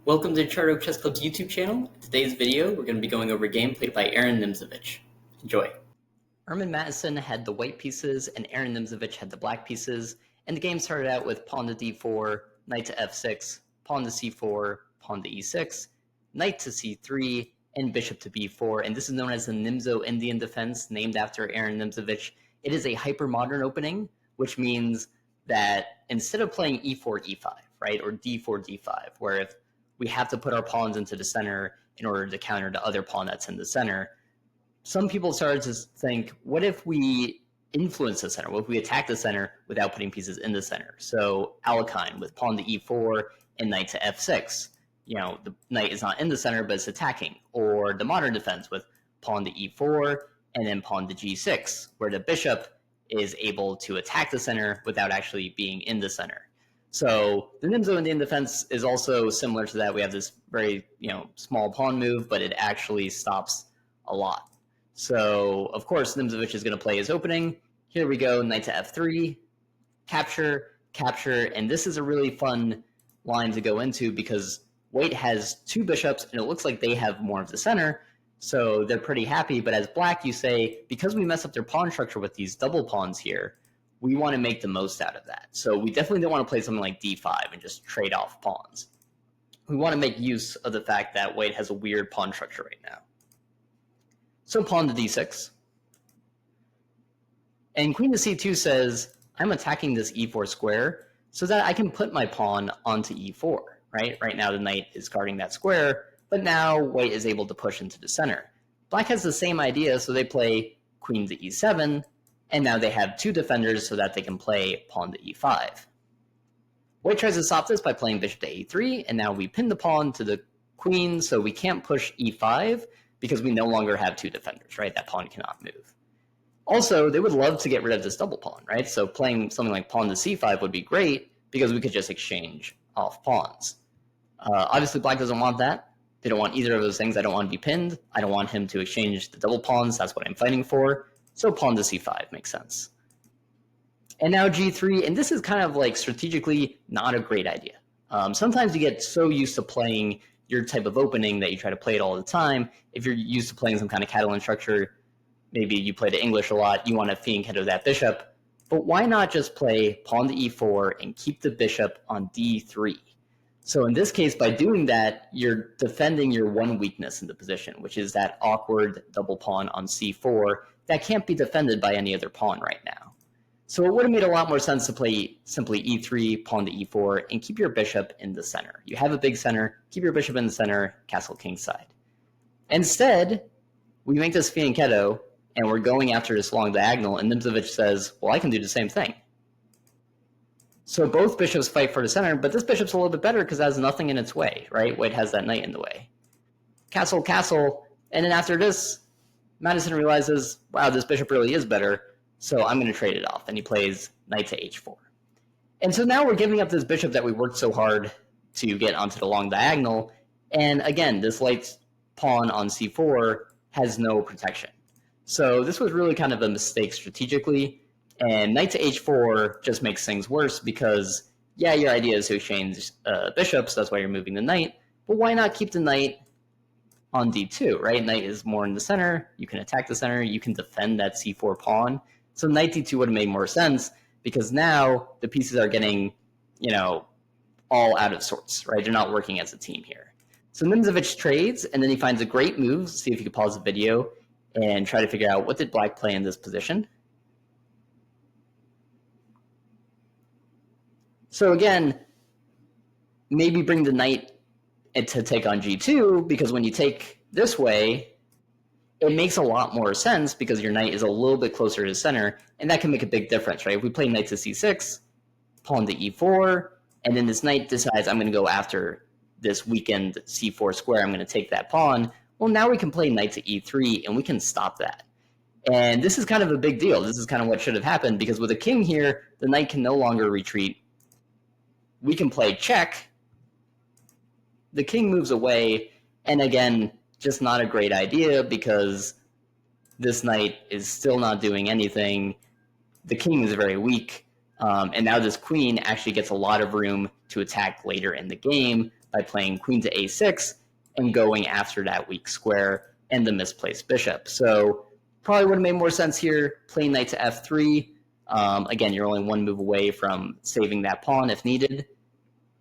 Welcome to Charter Oak Chess Club's YouTube channel. In today's video, we're going to be going over a game played by Aron Nimzowitsch. Enjoy. Ermin Mattisson had the white pieces and Aron Nimzowitsch had the black pieces, and the game started out with pawn to d4, knight to f6, pawn to c4, pawn to e6, knight to c3, and bishop to b4, and this is known as the Nimzo-Indian Defence, named after Aron Nimzowitsch. It is a hyper-modern opening, which means that instead of playing e4, e5, right, or d4, d5, where if we have to put our pawns into the center in order to counter the other pawn that's in the center, some people started to think, what if we influence the center? What if we attack the center without putting pieces in the center? So Alekhine with pawn to e4 and knight to f6. You know, the knight is not in the center, but it's attacking. Or the modern defense with pawn to e4 and then pawn to g6, where the bishop is able to attack the center without actually being in the center. So the Nimzo-Indian Defense is also similar to that. We have this very, small pawn move, but it actually stops a lot. So, of course, Nimzowitsch is going to play his opening. Here we go, knight to f3, capture, capture, and this is a really fun line to go into because white has two bishops, and it looks like they have more of the center, so they're pretty happy. But as black, you say, because we mess up their pawn structure with these double pawns here, we want to make the most out of that. So we definitely don't want to play something like d5 and just trade off pawns. We want to make use of the fact that white has a weird pawn structure right now. So pawn to d6. And queen to c2 says, I'm attacking this e4 square so that I can put my pawn onto e4, right? Right now the knight is guarding that square, but now white is able to push into the center. Black has the same idea, so they play queen to e7, and now they have two defenders so that they can play pawn to e5. White tries to stop this by playing bishop to a3, and now we pin the pawn to the queen, so we can't push e5 because we no longer have two defenders, right? That pawn cannot move. Also, they would love to get rid of this double pawn, right? So playing something like pawn to c5 would be great because we could just exchange off pawns. Obviously, black doesn't want that. They don't want either of those things. I don't want to be pinned. I don't want him to exchange the double pawns. That's what I'm fighting for. So pawn to c5 makes sense. And now g3, and this is kind of like strategically not a great idea. Sometimes you get so used to playing your type of opening that you try to play it all the time. If you're used to playing some kind of Catalan structure, maybe you play the English a lot, you want to fianchetto that bishop. But why not just play pawn to e4 and keep the bishop on d3? So in this case, by doing that, you're defending your one weakness in the position, which is that awkward double pawn on c4 that can't be defended by any other pawn right now. So it would have made a lot more sense to play simply e3, pawn to e4, and keep your bishop in the center. You have a big center, keep your bishop in the center, castle kingside. Instead, we make this fianchetto, and we're going after this long diagonal, and Nimzowitsch says, well, I can do the same thing. So both bishops fight for the center, but this bishop's a little bit better because it has nothing in its way, right? White has that knight in the way. Castle, castle, and then after this, Mattisson realizes, wow, this bishop really is better, so I'm going to trade it off, and he plays knight to h4. And so now we're giving up this bishop that we worked so hard to get onto the long diagonal, and again, this light pawn on c4 has no protection. So this was really kind of a mistake strategically, and knight to h4 just makes things worse because, yeah, your idea is to exchange bishops, that's why you're moving the knight, but why not keep the knight on d2, right? Knight is more in the center, you can attack the center, you can defend that c4 pawn. So knight d2 would have made more sense because now the pieces are getting, all out of sorts, right? They're not working as a team here. So Nimzowitsch trades, and then he finds a great move. See if you could pause the video and try to figure out what did black play in this position. So again, maybe bring the knight to take on g2, because when you take this way, it makes a lot more sense because your knight is a little bit closer to the center, and that can make a big difference, right? If we play knight to c6, pawn to e4, and then this knight decides I'm going to go after this weakened c4 square, I'm going to take that pawn, well, now we can play knight to e3, and we can stop that. And this is kind of a big deal. This is kind of what should have happened, because with a king here, the knight can no longer retreat. We can play check. The king moves away, and again, just not a great idea because this knight is still not doing anything. The king is very weak, and now this queen actually gets a lot of room to attack later in the game by playing queen to a6 and going after that weak square and the misplaced bishop. So probably would have made more sense here, playing knight to f3. Again, you're only one move away from saving that pawn if needed.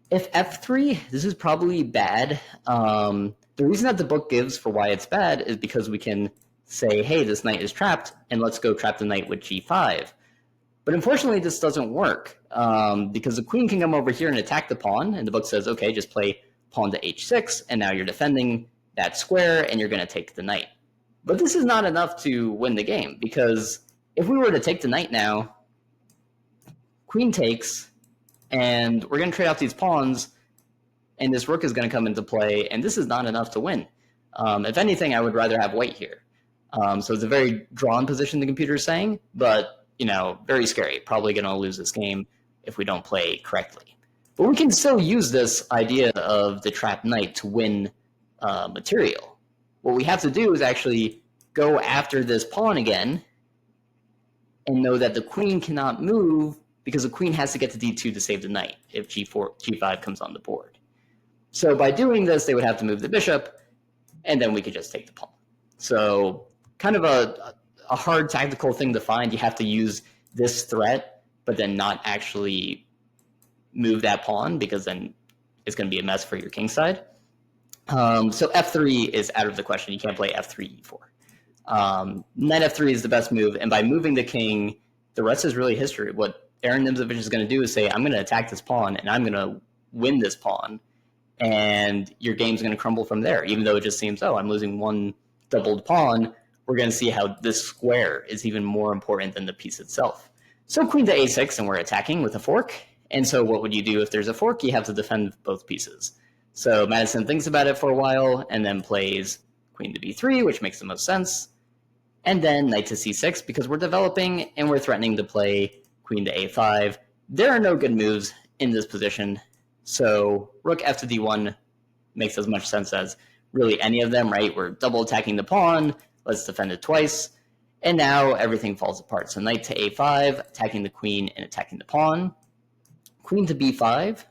If f3, this is probably bad. The reason that the book gives for why it's bad is because we can say, hey, this knight is trapped, and let's go trap the knight with g5. But unfortunately, this doesn't work, because the queen can come over here and attack the pawn, and the book says, okay, just play pawn to h6, and now you're defending that square, and you're going to take the knight. But this is not enough to win the game, because if we were to take the knight now, queen takes, and we're going to trade off these pawns, and this rook is going to come into play, and this is not enough to win. If anything, I would rather have white here. So it's a very drawn position, the computer is saying, but very scary. Probably going to lose this game if we don't play correctly. But we can still use this idea of the trapped knight to win material. What we have to do is actually go after this pawn again and know that the queen cannot move because the queen has to get to d2 to save the knight if g5 comes on the board. So by doing this, they would have to move the bishop, and then we could just take the pawn. So kind of a hard tactical thing to find. You have to use this threat, but then not actually move that pawn, because then it's going to be a mess for your king side. So f3 is out of the question. You can't play f3, e4. Knight f3 is the best move, and by moving the king, the rest is really history. What Aron Nimzowitsch is going to do is say, I'm going to attack this pawn, and I'm going to win this pawn, and your game's going to crumble from there. Even though it just seems, oh, I'm losing one doubled pawn, we're going to see how this square is even more important than the piece itself. So queen to a6, and we're attacking with a fork. And so what would you do if there's a fork? You have to defend both pieces. So Madison thinks about it for a while, and then plays queen to b3, which makes the most sense. And then knight to c6, because we're developing, and we're threatening to play queen to a5. There are no good moves in this position. So rook f to d1 makes as much sense as really any of them, right? We're double attacking the pawn. Let's defend it twice. And now everything falls apart. So knight to a5, attacking the queen and attacking the pawn. Queen to b5.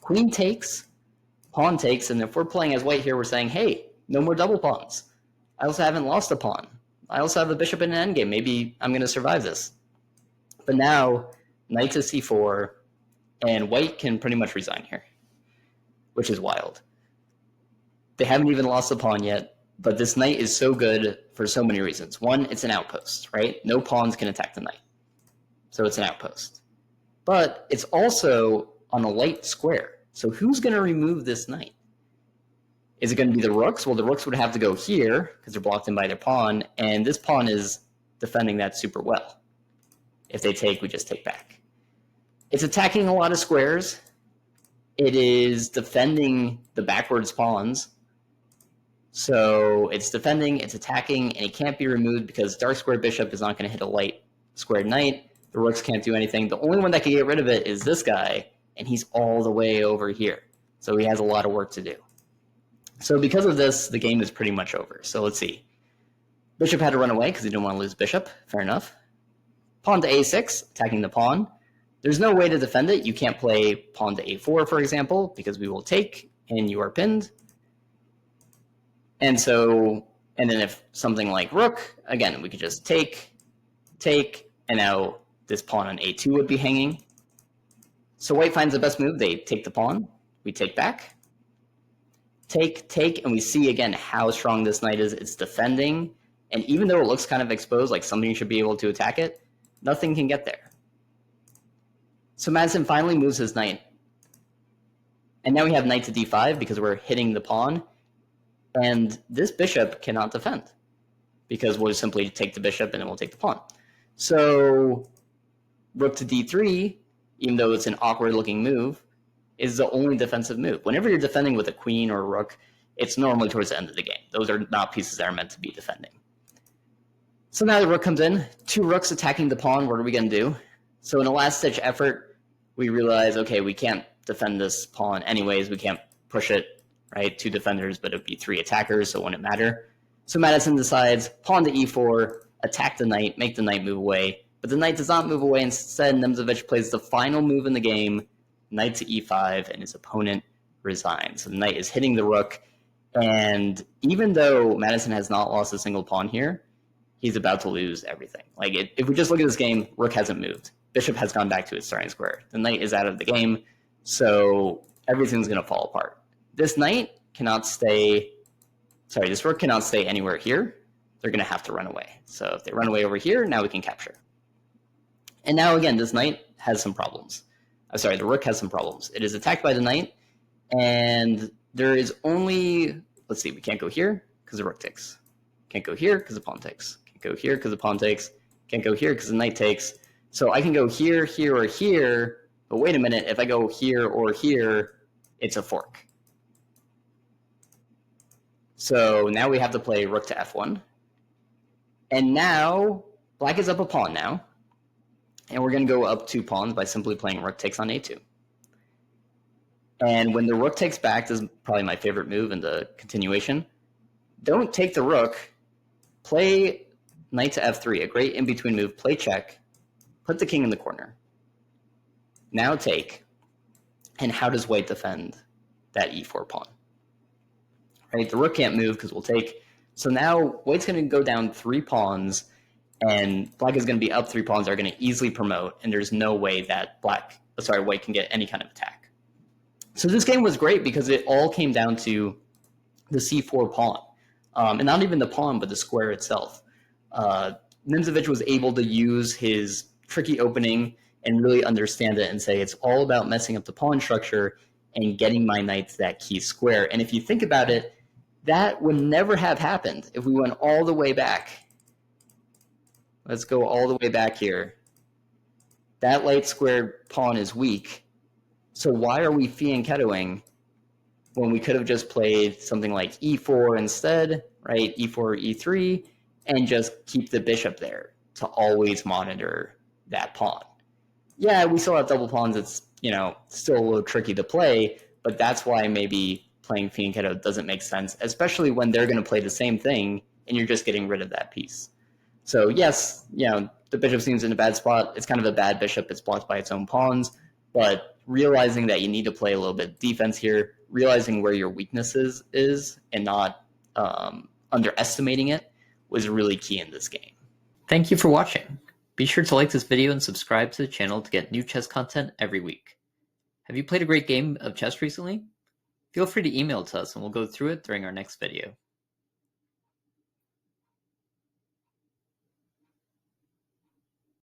Queen takes. Pawn takes. And if we're playing as white here, we're saying, hey, no more double pawns. I also haven't lost a pawn. I also have a bishop in an endgame. Maybe I'm going to survive this. But now, knight to c4, and white can pretty much resign here, which is wild. They haven't even lost the pawn yet, but this knight is so good for so many reasons. One, it's an outpost, right? No pawns can attack the knight, so it's an outpost. But it's also on a light square, so who's going to remove this knight? Is it going to be the rooks? Well, the rooks would have to go here, because they're blocked in by their pawn, and this pawn is defending that super well. If they take, we just take back. It's attacking a lot of squares. It is defending the backwards pawns. So it's defending, it's attacking, and it can't be removed because dark square bishop is not going to hit a light squared knight. The rooks can't do anything. The only one that can get rid of it is this guy, and he's all the way over here. So he has a lot of work to do. So because of this, the game is pretty much over. So let's see. Bishop had to run away because he didn't want to lose bishop. Fair enough. Pawn to a6, attacking the pawn. There's no way to defend it. You can't play pawn to a4, for example, because we will take, and you are pinned. And then if something like rook, again, we could just take, and now this pawn on a2 would be hanging. So white finds the best move. They take the pawn. We take back. Take, and we see again how strong this knight is. It's defending, and even though it looks kind of exposed, like somebody should be able to attack it, nothing can get there. So Madison finally moves his knight. And now we have knight to d5 because we're hitting the pawn. And this bishop cannot defend because we'll simply take the bishop and then we'll take the pawn. So rook to d3, even though it's an awkward looking move, is the only defensive move. Whenever you're defending with a queen or a rook, it's normally towards the end of the game. Those are not pieces that are meant to be defending. So now the rook comes in, two rooks attacking the pawn. What are we going to do? So in a last-ditch effort, we realize, okay, we can't defend this pawn anyways. We can't push it, right? Two defenders, but it would be three attackers, so it wouldn't matter. So Madison decides, pawn to e4, attack the knight, make the knight move away. But the knight does not move away. Instead, Nimzowitsch plays the final move in the game, knight to e5, and his opponent resign. So the knight is hitting the rook, and even though Madison has not lost a single pawn here, he's about to lose everything. Like, if we just look at this game, rook hasn't moved. Bishop has gone back to its starting square. The knight is out of the game, so everything's going to fall apart. This knight cannot stay, sorry, this rook cannot stay anywhere here. They're going to have to run away. So if they run away over here, now we can capture. And now, again, this knight has some problems. I'm sorry, the rook has some problems. It is attacked by the knight, and there is only, let's see, we can't go here because the rook takes. Can't go here because the pawn takes. Can't go here because the pawn takes. Can't go here because the knight takes. So I can go here, here, or here, but wait a minute, if I go here or here, it's a fork. So now we have to play rook to f1. And now, black is up a pawn now. And we're going to go up 2 pawns by simply playing rook takes on a2. And when the rook takes back, this is probably my favorite move in the continuation. Don't take the rook. Play knight to f3, a great in-between move. Play check. Put the king in the corner. Now take. And how does white defend that e4 pawn? Right, the rook can't move because we'll take. So now white's going to go down 3 pawns, and black is going to be up 3 pawns that are going to easily promote, and there's no way that white can get any kind of attack. So this game was great because it all came down to the c4 pawn. And not even the pawn, but the square itself. Nimzowitsch was able to use his tricky opening and really understand it and say it's all about messing up the pawn structure and getting my knight to that key square. And if you think about it, that would never have happened if we went all the way back. Let's go all the way back here. That light squared pawn is weak. So why are we fianchettoing when we could have just played something like e4 instead, right? e4, e3, and just keep the bishop there to always monitor that pawn. Yeah, we still have double pawns. It's, still a little tricky to play, but that's why maybe playing fianchetto doesn't make sense, especially when they're going to play the same thing and you're just getting rid of that piece. So yes, the bishop seems in a bad spot. It's kind of a bad bishop. It's blocked by its own pawns, but realizing that you need to play a little bit of defense here, realizing where your weaknesses is and not underestimating it was really key in this game. Thank you for watching. Be sure to like this video and subscribe to the channel to get new chess content every week. Have you played a great game of chess recently? Feel free to email it to us and we'll go through it during our next video.